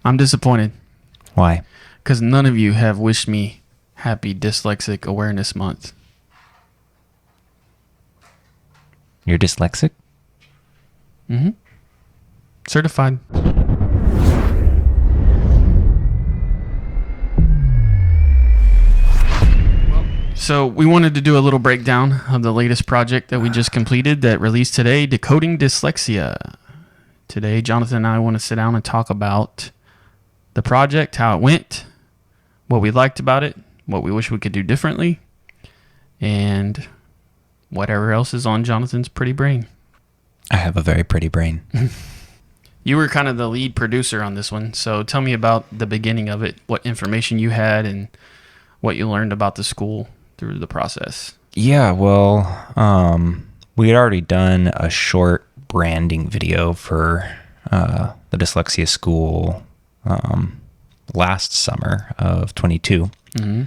I'm disappointed Why? because none of you have wished me happy Dyslexic Awareness Month. You're dyslexic? Mm-hmm. Certified. So we wanted to do a little breakdown of the latest project that we just completed that released today, Decoding Dyslexia. Today, Jonathan and I want to sit down and talk about the project, how it went, what we liked about it, what we wish we could do differently, and whatever else is on Jonathan's pretty brain. I have a very pretty brain. You were kind of the lead producer on this one, so tell me about the beginning of it, what information you had, and what you learned about the school through the process. Yeah, well, we had already done a short branding video for the Dyslexia School last summer of 22. Mm-hmm.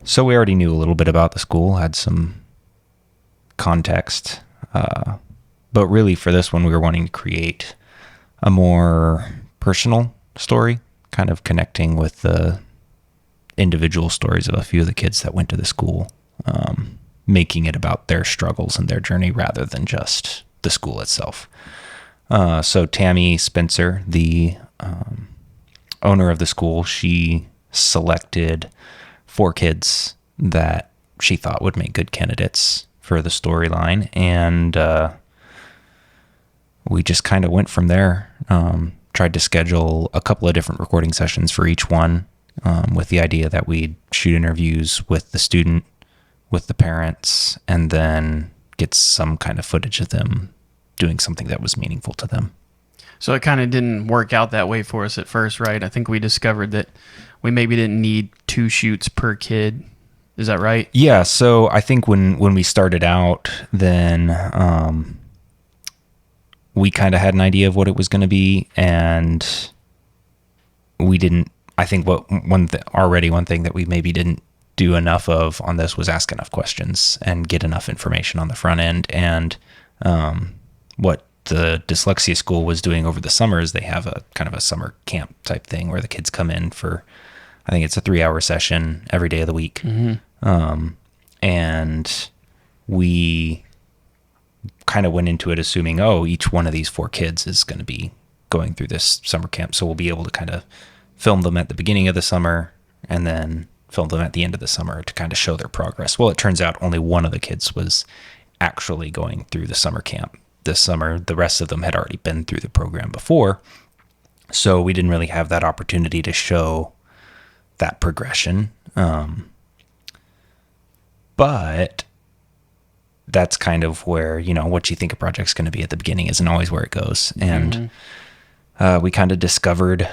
So we already knew a little bit about the school, had some context. But really for this one, we were wanting to create a more personal story, kind of connecting with the individual stories of a few of the kids that went to the school, making it about their struggles and their journey rather than just the school itself. So Tammy Spencer, the owner of the school, she selected 4 kids that she thought would make good candidates for the storyline, and we just kind of went from there. Tried to schedule a couple of different recording sessions for each one, with the idea that we'd shoot interviews with the student, with the parents, and then get some kind of footage of them doing something that was meaningful to them. So it kind of didn't work out that way for us at first, right? I think we discovered that we maybe didn't need 2 shoots per kid. Is that right? Yeah, so I think when we started out, then we kind of had an idea of what it was going to be, and we didn't. I think one thing that we maybe didn't do enough of on this was ask enough questions and get enough information on the front end. And what the Dyslexia School was doing over the summers, they have a kind of a summer camp type thing where the kids come in for, I think it's a 3-hour session every day of the week. Mm-hmm. And we kind of went into it assuming, each one of these 4 kids is going to be going through this summer camp. So we'll be able to kind of film them at the beginning of the summer and then film them at the end of the summer to kind of show their progress. Well, it turns out only one of the kids was actually going through the summer camp this summer. The rest of them had already been through the program before. So we didn't really have that opportunity to show that progression. But that's kind of where, what you think a project's going to be at the beginning isn't always where it goes. And we kind of discovered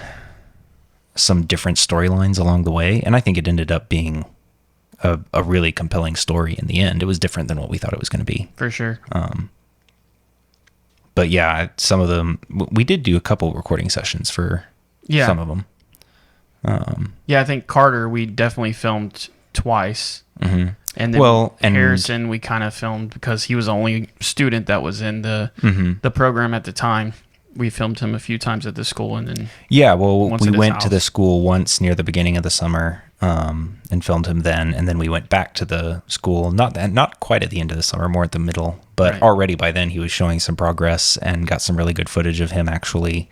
some different storylines along the way. And I think it ended up being a really compelling story in the end. It was different than what we thought it was going to be. For sure. But yeah, some of them, we did do a couple recording sessions for some of them. Yeah, I think Carter, we definitely filmed twice. Mm-hmm. And then Harrison, we kind of filmed because he was the only student that was in the program at the time. We filmed him a few times at the school, and then we went to the school once near the beginning of the summer, and filmed him then, and then we went back to the school not quite at the end of the summer, more at the middle, but already by then he was showing some progress and got some really good footage of him actually,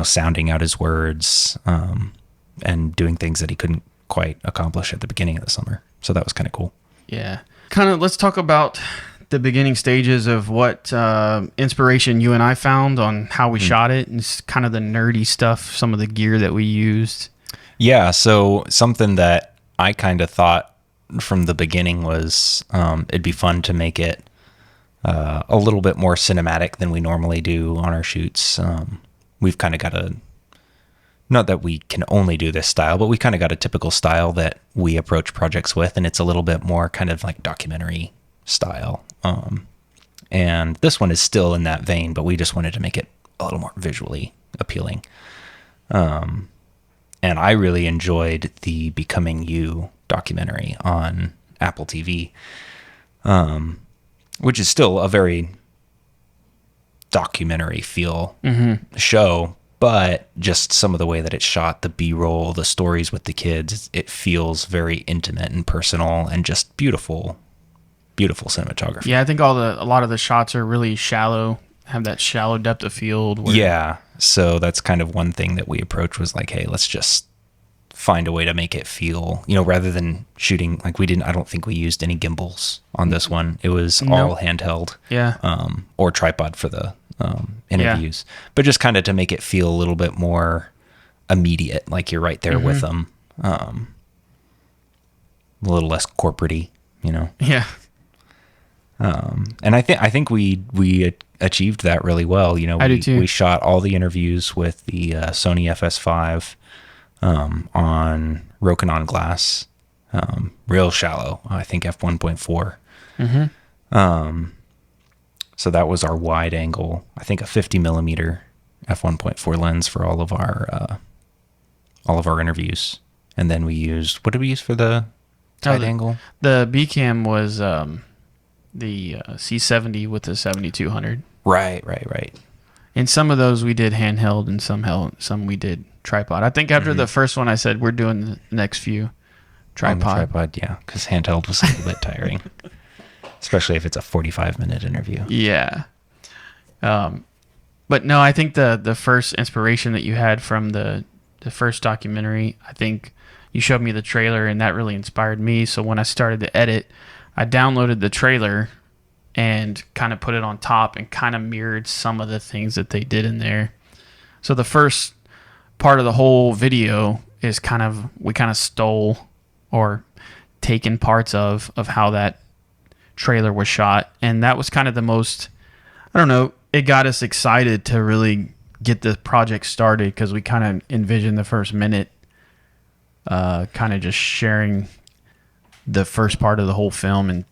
sounding out his words, and doing things that he couldn't quite accomplish at the beginning of the summer. So that was kind of cool. Yeah. Let's talk about the beginning stages of what inspiration you and I found on how we shot it, and it's kind of the nerdy stuff, some of the gear that we used. Yeah, so something that I kind of thought from the beginning was it'd be fun to make it a little bit more cinematic than we normally do on our shoots. We've kind of got not that we can only do this style, but we kind of got a typical style that we approach projects with, and it's a little bit more kind of like documentary style. And this one is still in that vein, but we just wanted to make it a little more visually appealing. And I really enjoyed the Becoming You documentary on Apple TV, which is still a very documentary feel show, but just some of the way that it's shot, the B-roll, the stories with the kids, it feels very intimate and personal and just beautiful cinematography. Yeah, I think a lot of the shots are really shallow, have that shallow depth of field. Yeah, so that's kind of one thing that we approached was like, hey, let's just find a way to make it feel, rather than shooting like I don't think we used any gimbals on this one. It was all handheld, or tripod for the interviews, but just kind of to make it feel a little bit more immediate, like you're right there with them, a little less corporate-y, Yeah. And I think we achieved that really well. I do too. We shot all the interviews with the Sony FS5 on Rokinon glass, real shallow. I think f1.4. So that was our wide angle. I think a 50 millimeter f1.4 lens for all of our interviews. And then we used, what did we use for the tight angle? The B cam was the C70 with the 7200. Right. And some of those we did handheld, and some we did tripod. I think after the first one, I said we're doing the next few tripod. Yeah, because handheld was a little bit tiring, especially if it's a 45-minute interview. Yeah. But no, I think the first inspiration that you had from the first documentary, I think you showed me the trailer, and that really inspired me. So when I started to edit, I downloaded the trailer and kind of put it on top and kind of mirrored some of the things that they did in there. So the first part of the whole video is we kind of stole or taken parts of how that trailer was shot. And that was kind of the most, I don't know, it got us excited to really get the project started, because we kind of envisioned the first minute kind of just sharing the first part of the whole film and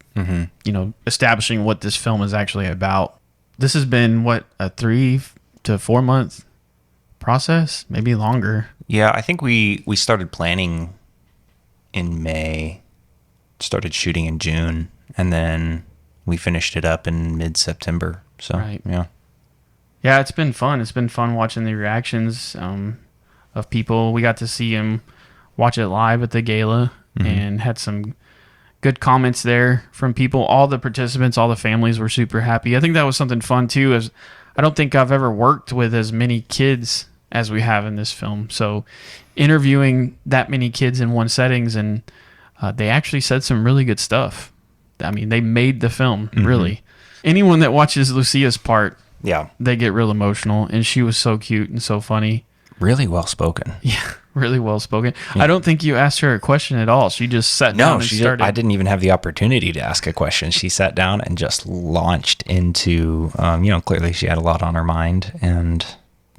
establishing what this film is actually about. This has been a 3 to 4 month process, maybe longer. Yeah, I think we started planning in May, started shooting in June, and then we finished it up in mid-September. So right. yeah, it's been fun. It's been fun watching the reactions of people. We got to see him watch it live at the gala and had some good comments there from people. All the participants, all the families were super happy. I think that was something fun too, as I don't think I've ever worked with as many kids as we have in this film. So interviewing that many kids in one settings, and they actually said some really good stuff. I mean, they made the film, really. Anyone that watches Lucia's part, they get real emotional, and she was so cute and so funny. Really well spoken. Yeah, really well spoken. Yeah. I don't think you asked her a question at all. She just sat down and started. I didn't even have the opportunity to ask a question. She sat down and just launched into, clearly she had a lot on her mind. And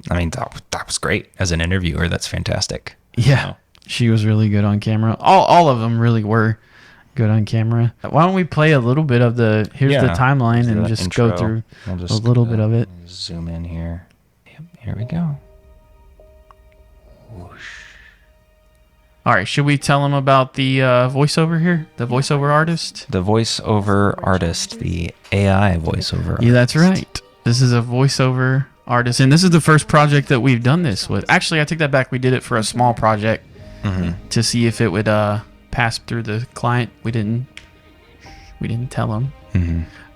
I mean, that was great as an interviewer. That's fantastic. Yeah, she was really good on camera. All of them really were good on camera. Why don't we play a little bit of the timeline and just intro. Go through a little bit of it. Zoom in here. Yep, here we go. Whoosh. All right, should we tell them about the voiceover here? The voiceover artist? The voiceover artist, the AI voiceover artist. Yeah, that's right. This is a voiceover artist, and this is the first project that we've done this with. Actually, I take that back. We did it for a small project to see if it would pass through the client. We didn't tell them,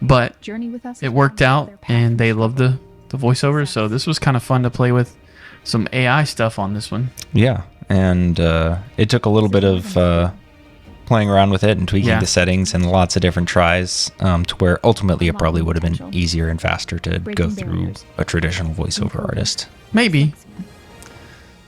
but it worked out, and they loved the voiceover. So this was kind of fun to play with some AI stuff on this one. Yeah, and it took a little bit of playing around with it and tweaking the settings and lots of different tries to where ultimately it probably would have been easier and faster to go through a traditional voiceover artist. Maybe.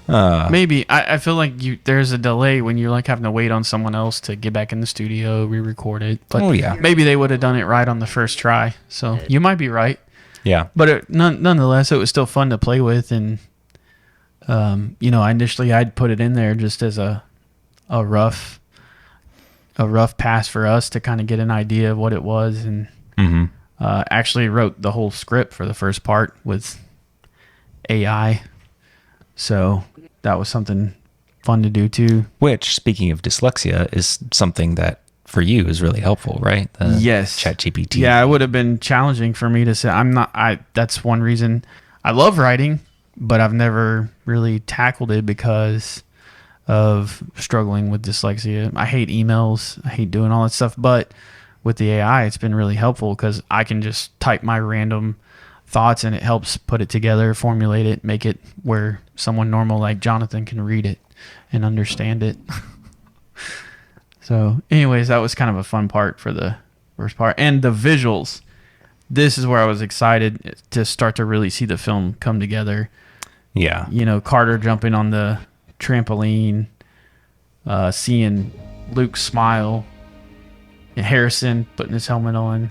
I feel like there's a delay when you're like having to wait on someone else to get back in the studio, re-record it. But maybe they would have done it right on the first try. So you might be right. Yeah. But nonetheless, it was still fun to play with. And, initially I'd put it in there just as a rough pass for us to kind of get an idea of what it was. And actually wrote the whole script for the first part with AI. So that was something fun to do too. Which, speaking of dyslexia, is something that for you is really helpful, right? Yes. ChatGPT. Yeah, it would have been challenging for me to say that's one reason I love writing, but I've never really tackled it because of struggling with dyslexia. I hate emails. I hate doing all that stuff. But with the AI, it's been really helpful because I can just type my random thoughts and it helps put it together, formulate it, make it where someone normal like Jonathan can read it and understand it. So anyways, that was kind of a fun part for the first part. And the visuals. This is where I was excited to start to really see the film come together. Yeah. You know, Carter jumping on the trampoline, seeing Luke smile, and Harrison putting his helmet on,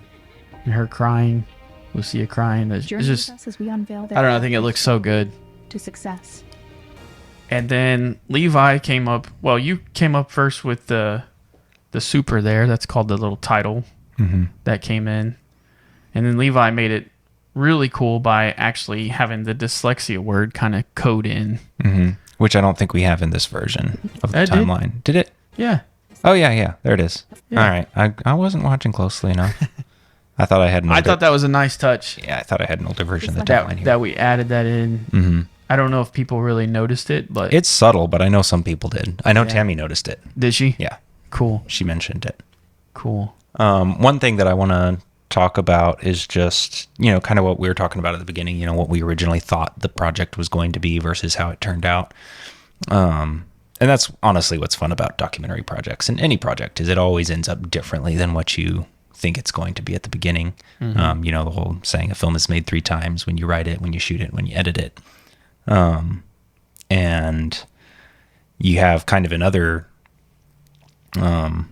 and her crying, Lucia crying. It's just, as we unveil I don't know, I think it looks so good. to success. And then Levi came up, well, you came up first with the super there, that's called the little title that came in. And then Levi made it really cool by actually having the dyslexia word kind of code in. Which I don't think we have in this version of the I did. timeline. Did it? Yeah. Oh, yeah. There it is. Yeah. All right. I wasn't watching closely enough. I thought I had an older, I thought that was a nice touch Yeah, I thought I had an older version of the timeline here. that we added that in. I don't know if people really noticed it, but It's subtle, but I know some people did. I know Tammy noticed it. did she? Yeah. Cool. She mentioned it. Cool. One thing that I want to talk about is just, kind of what we were talking about at the beginning, what we originally thought the project was going to be versus how it turned out. And that's honestly what's fun about documentary projects and any project is it always ends up differently than what you think it's going to be at the beginning. The whole saying a film is made 3 times: when you write it, when you shoot it, when you edit it. And you have kind of another, not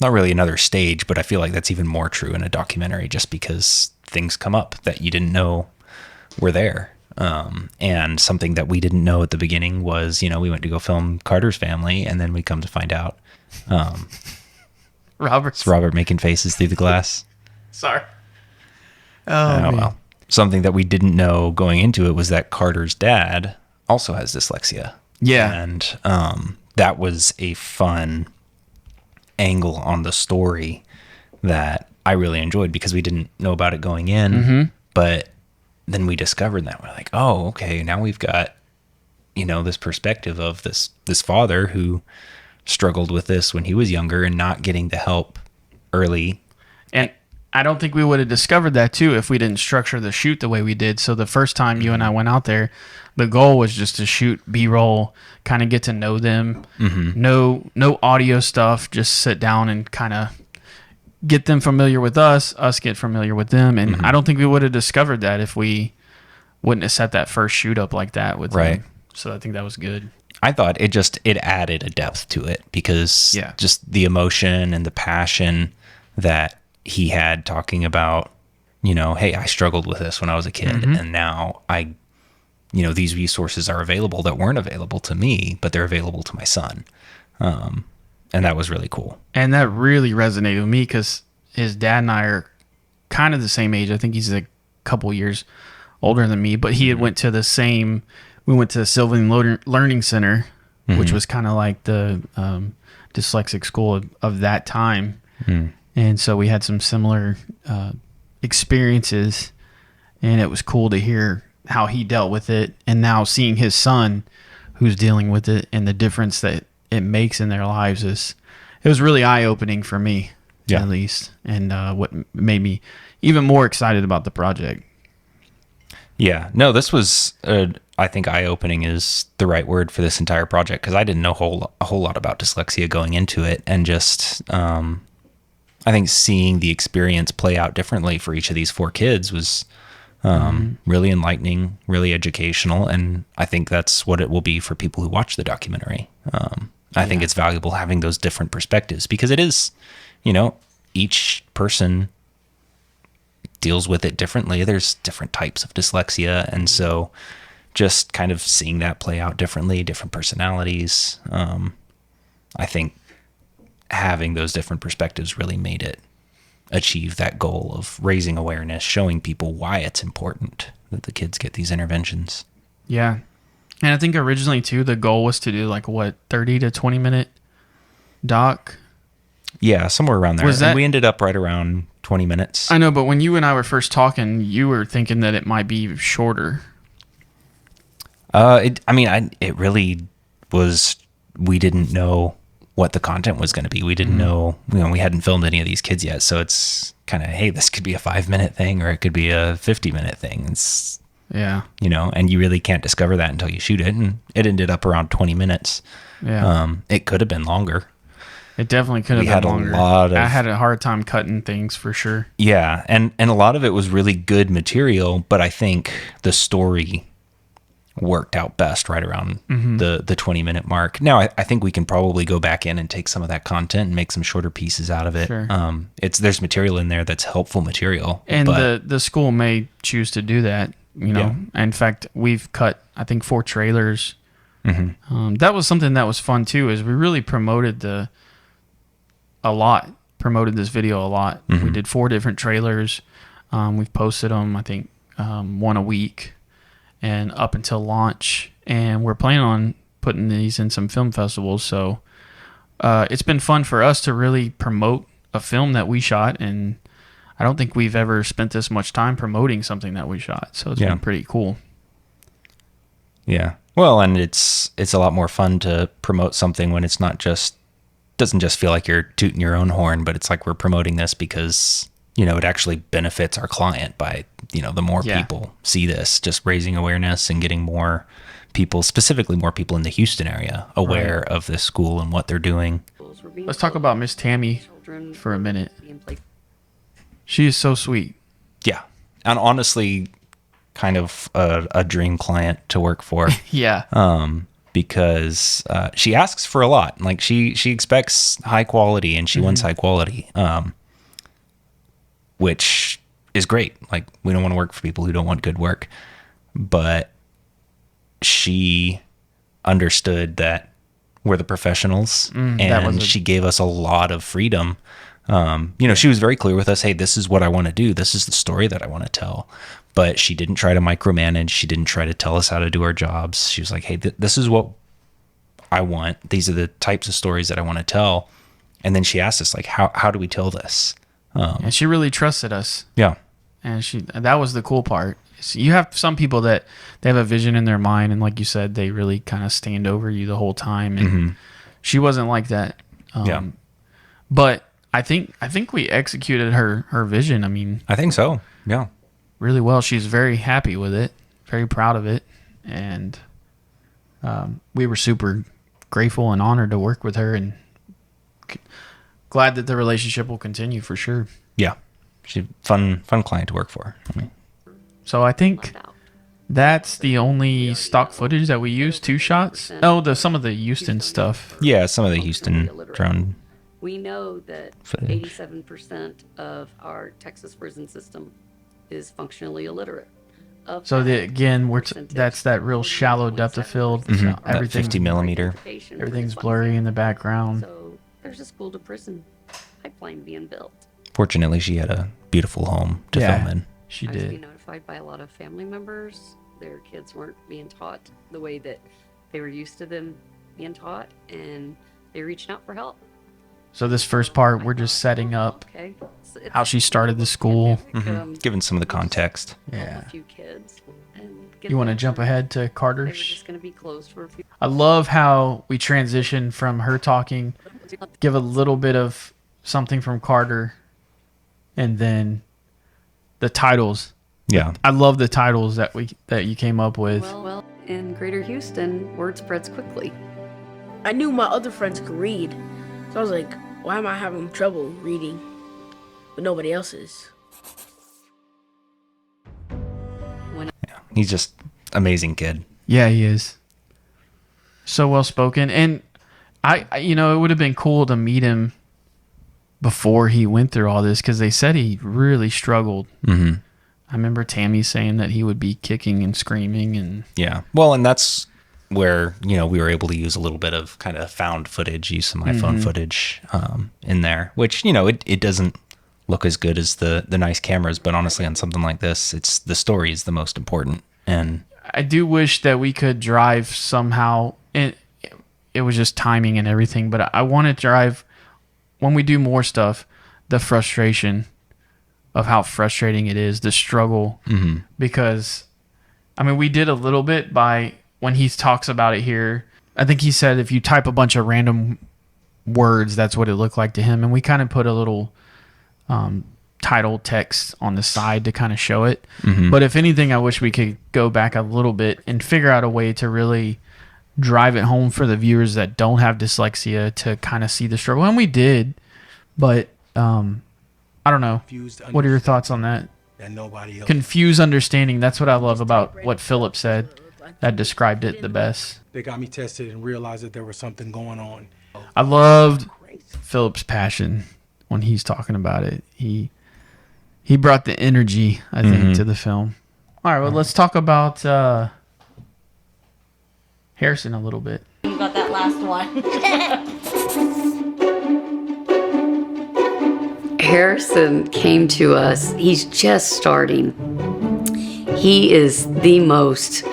really another stage, but I feel like that's even more true in a documentary just because things come up that you didn't know were there. And something that we didn't know at the beginning was, we went to go film Carter's family and then we come to find out, it's Robert making faces through the glass. Sorry. Oh, well, something that we didn't know going into it was that Carter's dad also has dyslexia. Yeah. And that was a fun angle on the story that I really enjoyed because we didn't know about it going in, but then we discovered that we're like, oh, okay, now we've got, this perspective of this father who struggled with this when he was younger and not getting the help early. And I don't think we would have discovered that too if we didn't structure the shoot the way we did. So the first time you and I went out there, the goal was just to shoot B-roll, kind of get to know them. No audio stuff, just sit down and kind of get them familiar with us get familiar with them. And I don't think we would have discovered that if we wouldn't have set that first shoot up like that with them. So I think that was good. I thought it added a depth to it because just the emotion and the passion that he had talking about, hey, I struggled with this when I was a kid and now these resources are available that weren't available to me, but they're available to my son. And that was really cool. And that really resonated with me because his dad and I are kind of the same age. I think he's a couple years older than me, but he had went to the Sylvan Learning Center, which was kind of like the dyslexic school of that time. And so we had some similar experiences, and it was cool to hear how he dealt with it. And now seeing his son who's dealing with it and the difference that it makes in their lives it was really eye-opening for me, at least. And what made me even more excited about the project. Yeah, no, this was, I think eye-opening is the right word for this entire project because I didn't know a whole lot about dyslexia going into it. And just, I think seeing the experience play out differently for each of these 4 kids was really enlightening, really educational. And I think that's what it will be for people who watch the documentary. I think it's valuable having those different perspectives because it is, each person deals with it differently. There's different types of dyslexia. And so just kind of seeing that play out differently, different personalities, I think having those different perspectives really made it achieve that goal of raising awareness, showing people why it's important that the kids get these interventions. Yeah. And I think originally too, the goal was to do 30 to 20 minute doc. Yeah, somewhere around there. Was that, and we ended up right around 20 minutes. I know, but when you and I were first talking, you were thinking that it might be shorter. It really was. We didn't know what the content was going to be. We didn't know, we hadn't filmed any of these kids yet. So it's kind of, hey, this could be a 5-minute thing or it could be a 50-minute thing. It's, and you really can't discover that until you shoot it. And it ended up around 20 minutes. Yeah. It could have been longer. It definitely could have been longer. I had a hard time cutting things for sure. Yeah. And a lot of it was really good material, but I think the story worked out best right around the 20-minute mark. Now, I think we can probably go back in and take some of that content and make some shorter pieces out of it. Sure. There's material in there that's helpful material. And the school may choose to do that, Yeah. In fact, we've cut, I think, 4 trailers. That was something that was fun too, is we really promoted this video a lot. We did 4 different trailers. We've posted them, I think, one a week and up until launch. And we're planning on putting these in some film festivals. So it's been fun for us to really promote a film that we shot. And I don't think we've ever spent this much time promoting something that we shot. So it's been pretty cool. Yeah. Well, and it's a lot more fun to promote something when it's doesn't just feel like you're tooting your own horn, but it's like we're promoting this because, it actually benefits our client by, the more people see this, just raising awareness and getting more people, specifically more people in the Houston area, aware of this school and what they're doing. Let's talk about Miss Tammy for a minute. She is so sweet. Yeah. And honestly, kind of a dream client to work for. Yeah. Because she asks for a lot. Like she expects high quality and she wants high quality, which is great. Like we don't want to work for people who don't want good work, but she understood that we're the professionals and she gave us a lot of freedom. She was very clear with us. Hey, this is what I want to do. This is the story that I want to tell. But she didn't try to micromanage. She didn't try to tell us how to do our jobs. She was like, hey, this is what I want. These are the types of stories that I want to tell. And then she asked us, like, how do we tell this? And she really trusted us. Yeah. And that was the cool part. So you have some people that they have a vision in their mind. And like you said, they really kind of stand over you the whole time. And she wasn't like that. But I think we executed her vision. I mean, I think so. Yeah. Really well. She's very happy with it, very proud of it, and we were super grateful and honored to work with her, and glad that the relationship will continue for sure. Yeah, she's fun client to work for. So I think that's the only stock footage that we used. 2 shots. Oh, some of the Houston stuff. Yeah, some of the Houston drone. We know that footage. 87% of our Texas prison system is functionally illiterate. So that's that real shallow depth of field. So everything 50 millimeter. Everything's blurry in the background. So there's a school to prison pipeline being built. Fortunately, she had a beautiful home to film in. She I was did. being notified by a lot of family members. Their kids weren't being taught the way that they were used to them being taught, and they reached out for help. So this first part, we're just setting up how she started the school. Given some of the context. Yeah. A few kids. You want to jump ahead to They were Carter's? just going to be closed for a few. I love how we transition from her talking, give a little bit of something from Carter, and then the titles. Yeah. I love the titles that you came up with. Well, in Greater Houston, word spreads quickly. I knew my other friends could read, so I was like, why am I having trouble reading, but nobody else is? He's just amazing kid. Yeah, he is. So well spoken. And it would have been cool to meet him before he went through all this, because they said he really struggled. I remember Tammy saying that he would be kicking and screaming. And yeah. Well, and that's where, we were able to use a little bit of kind of found footage, use some iPhone footage in there, which, it doesn't look as good as the nice cameras, but honestly, on something like this, it's the story is the most important. And I do wish that we could drive somehow. It was just timing and everything, but I want to drive, when we do more stuff, the frustration of how frustrating it is, the struggle, because, we did a little bit by when he talks about it here, I think he said if you type a bunch of random words, that's what it looked like to him. And we kind of put a little title text on the side to kind of show it. But if anything, I wish we could go back a little bit and figure out a way to really drive it home for the viewers that don't have dyslexia to kind of see the struggle. And we did, but I don't know. What are your thoughts on that? That nobody else. Confused understanding. That's what I love about what Philip said. That described it the best. They got me tested and realized that there was something going on. I loved Philip's passion when he's talking about it. He brought the energy, I think, to the film. All right, well, let's talk about Harrison a little bit. You got that last one. Harrison came to us. He's just starting. He is the most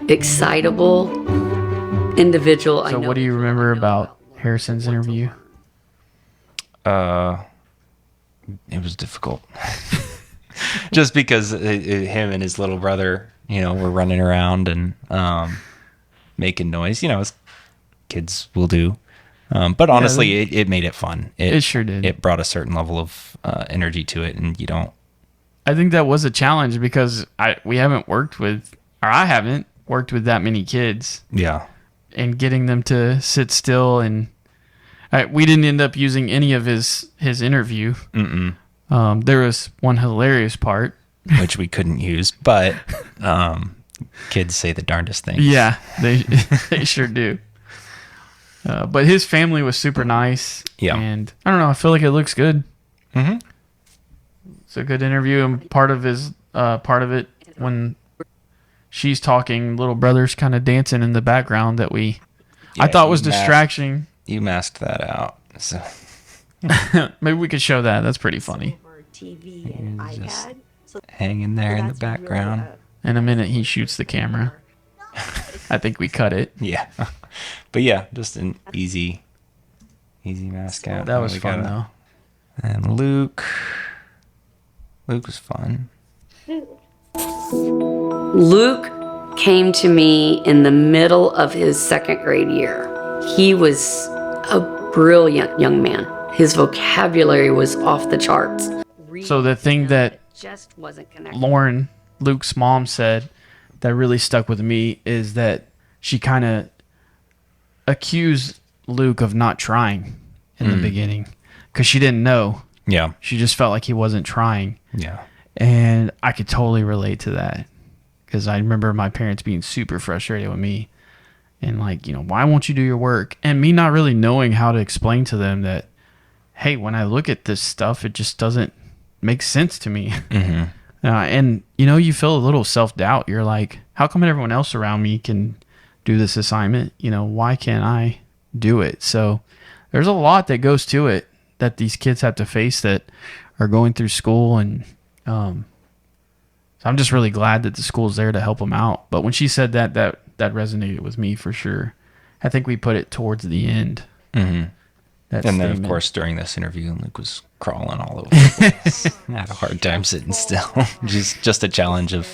excitable individual I know. So what do you remember about Harrison's interview? It was difficult. Just because him and his little brother, were running around and making noise, as kids will do. But honestly, it made it fun. It sure did. It brought a certain level of energy to it, and you don't. I think that was a challenge because I haven't worked with that many kids. Yeah. And getting them to sit still, and we didn't end up using any of his interview. There was one hilarious part which we couldn't use, but kids say the darndest things. Yeah, they sure do. But his family was super nice. Yeah. And I don't know, I feel like it looks good. It's a good interview, and part of it when she's talking, little brother's kind of dancing in the background that I thought was distraction. You masked that out. So maybe we could show that. That's pretty funny. TV and iPad. So hanging there in the background. In a minute, he shoots the camera. I think we cut it. Yeah. But yeah, just an easy mask out. That was fun, though. And Luke was fun. Luke came to me in the middle of his second grade year. He was a brilliant young man. His vocabulary was off the charts. So the thing that just wasn't connected. Lauren, Luke's mom, said that really stuck with me is that she kind of accused Luke of not trying in the beginning because she didn't know. Yeah. She just felt like he wasn't trying. Yeah. And I could totally relate to that because I remember my parents being super frustrated with me and like, why won't you do your work? And me not really knowing how to explain to them that, hey, when I look at this stuff, it just doesn't make sense to me. And, you feel a little self-doubt. You're like, how come everyone else around me can do this assignment? Why can't I do it? So there's a lot that goes to it that these kids have to face that are going through school. And so I'm just really glad that the school's there to help them out. But when she said that resonated with me for sure. I think we put it towards the end. That and then, of course, during this interview, Luke was crawling all over the place. I had a hard time sitting still. just a challenge of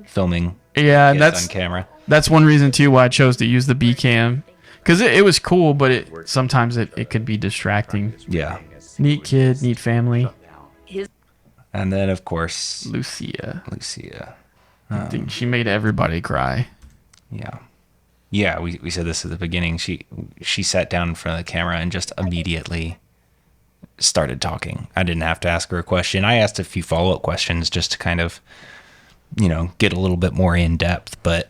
filming and on camera. That's one reason, too, why I chose to use the B cam. Because it was cool, but sometimes it could be distracting. Yeah. Neat kid, neat family. And then, of course, Lucia. I think she made everybody cry. Yeah. Yeah, we said this at the beginning. She sat down in front of the camera and just immediately started talking. I didn't have to ask her a question. I asked a few follow-up questions just to kind of, get a little bit more in depth, but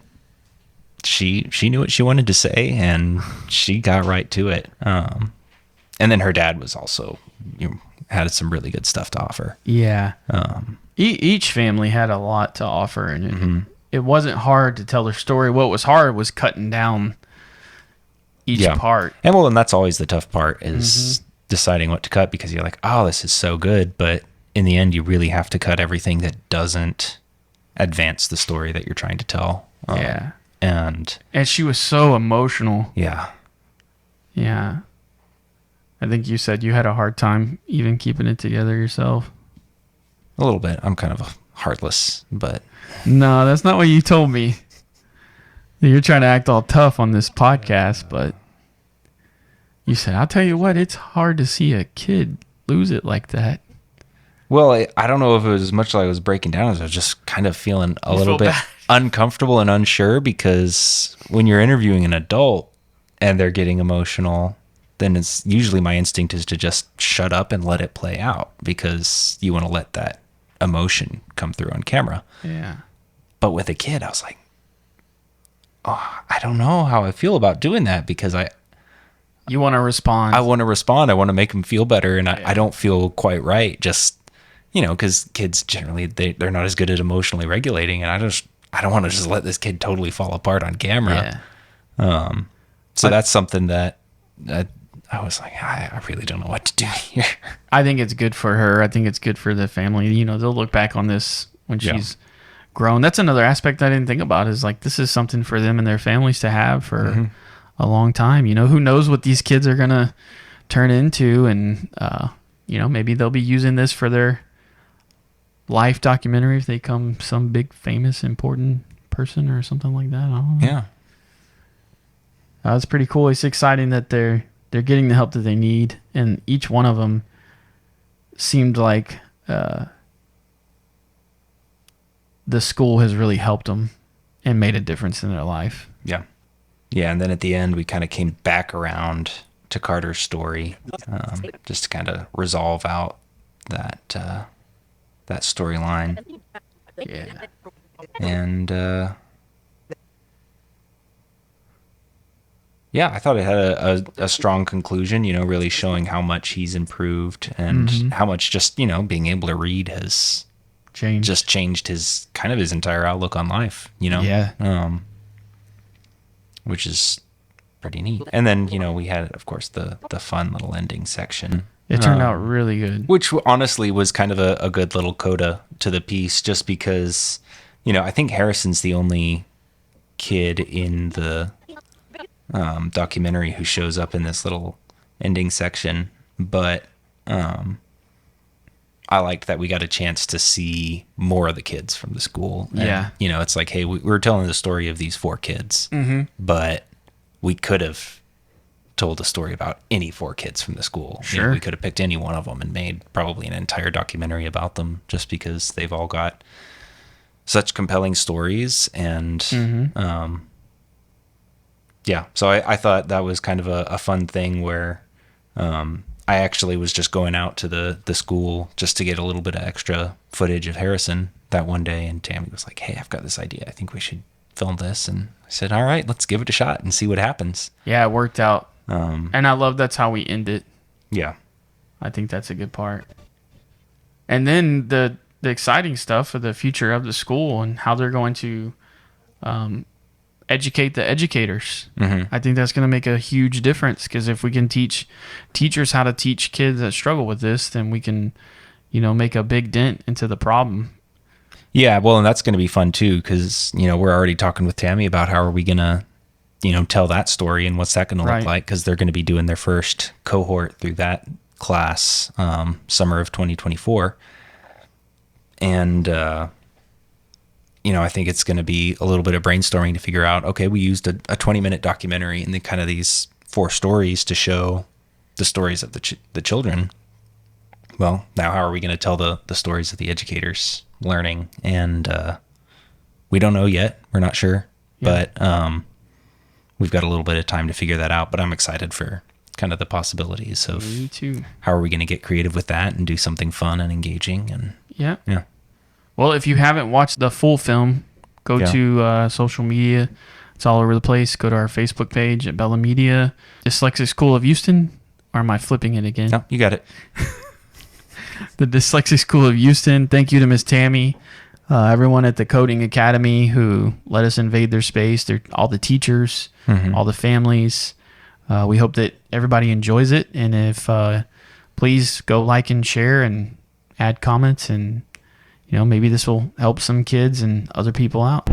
she knew what she wanted to say and she got right to it. And then her dad was also had some really good stuff to offer. Yeah. Each family had a lot to offer, and it wasn't hard to tell their story. What was hard was cutting down each part. And that's always the tough part is deciding what to cut, because you're like, oh, this is so good. But in the end, you really have to cut everything that doesn't advance the story that you're trying to tell. And she was so emotional. Yeah. Yeah. I think you said you had a hard time even keeping it together yourself. A little bit. I'm kind of heartless, but... No, that's not what you told me. You're trying to act all tough on this podcast, but you said, I'll tell you what, it's hard to see a kid lose it like that. Well, I don't know if it was as much like I was breaking down as I was just kind of feeling a little bit bad. uncomfortable and unsure, because when you're interviewing an adult and they're getting emotional, then it's usually my instinct is to just shut up and let it play out, because you want to let that emotion come through on camera. Yeah. But with a kid, I was like, oh, I don't know how I feel about doing that, because You want to respond. I want to respond. I want to make them feel better. And I don't feel quite right. Just, because kids generally, they're not as good at emotionally regulating. And I don't want to just let this kid totally fall apart on camera. Yeah. So that's something that I was like, I really don't know what to do here. I think it's good for her. I think it's good for the family. They'll look back on this when she's grown. That's another aspect I didn't think about, is like, this is something for them and their families to have for a long time. Who knows what these kids are going to turn into. And, maybe they'll be using this for their life documentary if they become some big, famous, important person or something like that. I don't know. Yeah. It's pretty cool. It's exciting that they're getting the help that they need. And each one of them seemed like the school has really helped them and made a difference in their life. Yeah. Yeah. And then at the end, we kind of came back around to Carter's story, just to kind of resolve out that storyline. Yeah. And I thought it had a strong conclusion, really showing how much he's improved and how much just, being able to read has changed his entire outlook on life, Yeah. Which is pretty neat. And then, we had, of course, the fun little ending section. It turned out really good. Which honestly was kind of a good little coda to the piece, just because, I think Harrison's the only kid in the documentary who shows up in this little ending section. But I liked that we got a chance to see more of the kids from the school. And, Yeah. It's like, hey, we're telling the story of these 4 kids, but we could have told a story about any 4 kids from the school. Sure. We could have picked any one of them and made probably an entire documentary about them, just because they've all got such compelling stories. And so I thought that was kind of a fun thing where I actually was just going out to the school just to get a little bit of extra footage of Harrison that one day, and Tammy was like, hey, I've got this idea, I think we should film this. And I said, all right, let's give it a shot and see what happens. Yeah, it worked out. And I love that's how we end it. Yeah. I think that's a good part. And then the exciting stuff for the future of the school and how they're going to educate the educators. I think that's going to make a huge difference, because if we can teach teachers how to teach kids that struggle with this, then we can, make a big dent into the problem. Yeah, well, and that's going to be fun too, because, we're already talking with Tammy about how are we going to, tell that story and what's that going to look like, because they're going to be doing their first cohort through that class summer of 2024. And, I think it's going to be a little bit of brainstorming to figure out, okay, we used a 20-minute documentary and then kind of these 4 stories to show the stories of the children. Well, now how are we going to tell the stories of the educators learning? And we don't know yet. We're not sure. Yeah. But we've got a little bit of time to figure that out. But I'm excited for kind of the possibilities of Me too. How are we going to get creative with that and do something fun and engaging. And yeah. Yeah. Well, if you haven't watched the full film, go to social media. It's all over the place. Go to our Facebook page at Bella Media, Dyslexia School of Houston. Or am I flipping it again? No, you got it. The Dyslexia School of Houston. Thank you to Miss Tammy, everyone at the Coding Academy who let us invade their space. All the teachers, all the families. We hope that everybody enjoys it. And if please go like and share and add comments, and maybe this will help some kids and other people out.